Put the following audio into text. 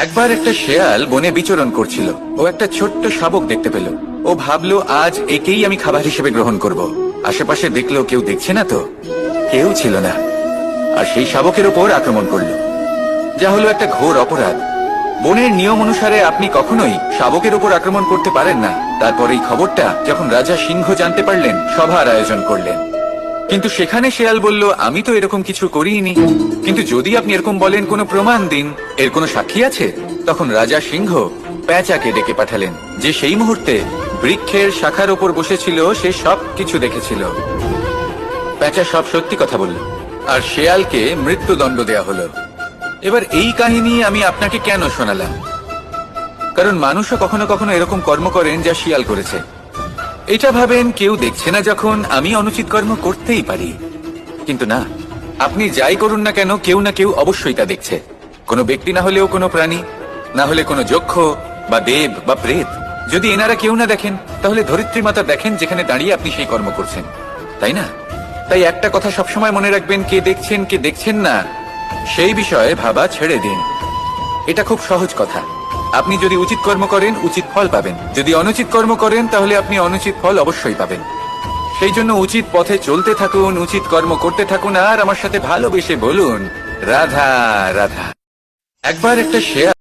একবার একটা শেয়াল বনে বিচরণ করছিল। ও একটা ছোট্ট শাবক দেখতে পেল। ও ভাবলো, আজ একেই আমি খাবার হিসেবে গ্রহণ করব। আশেপাশে দেখলো কেউ দেখছে না, তো কেউ ছিল না। আর সেই শাবকের উপর আক্রমণ করলো, যা হলো একটা ঘোর অপরাধ। বনের নিয়ম অনুসারে আপনি কখনোই শাবকের উপর আক্রমণ করতে পারেন না। তারপর এই খবরটা যখন রাজা সিংহ জানতে পারলেন, সভার আয়োজন করলেন। কিন্তু সেখানে শেয়াল বলল, আমি তো এরকম কিছু করিনি। কিন্তু যদি আপনি এরকম বলেন, কোনো প্রমাণ দিন, এর কোনো সাক্ষী আছে? তখন রাজা সিংহ পেঁচাকে ডেকে পাঠালেন, যে সেই মুহূর্তে বৃক্ষের শাখার ওপর বসেছিল। সে সব কিছু দেখেছিল। পেঁচা সব সত্যি কথা বলল, আর শেয়ালকে মৃত্যুদণ্ড দেয়া হলো। এবার এই কাহিনী আমি আপনাকে কেন শোনালাম? কারণ মানুষও কখনো কখনো এরকম কর্ম করেন যা শিয়াল করেছে। এটা ভাবেন কেউ দেখছে না, যখন আমি অনুচিত কর্ম করতেই পারি। কিন্তু না, আপনি যাই করুন না কেন, কেউ না কেউ অবশ্যই তা দেখছে। কোনো ব্যক্তি না হলেও কোনো প্রাণী, না হলে কোনো যক্ষ বা দেব বা প্রেত। যদি এনারা কেউ না দেখেন, তাহলে ধরিত্রী মাতা দেখেন, যেখানে দাঁড়িয়ে আপনি সেই কর্ম করছেন, তাই না? তাই একটা কথা সবসময় মনে রাখবেন, কে দেখছেন কে দেখছেন না সেই বিষয়ে ভাবা ছেড়ে দিন। এটা খুব সহজ কথা। আপনি যদি উচিত কর্ম করেন, উচিত ফল পাবেন। যদি অনুচিত কর্ম করেন, তাহলে আপনি অনুচিত ফল অবশ্যই পাবেন। সেই জন্য উচিত পথে চলতে থাকুন, উচিত কর্ম করতে থাকুন, আর আমার সাথে ভালোবেসে বলুন, রাধা রাধা। একবার একটা শেয়াল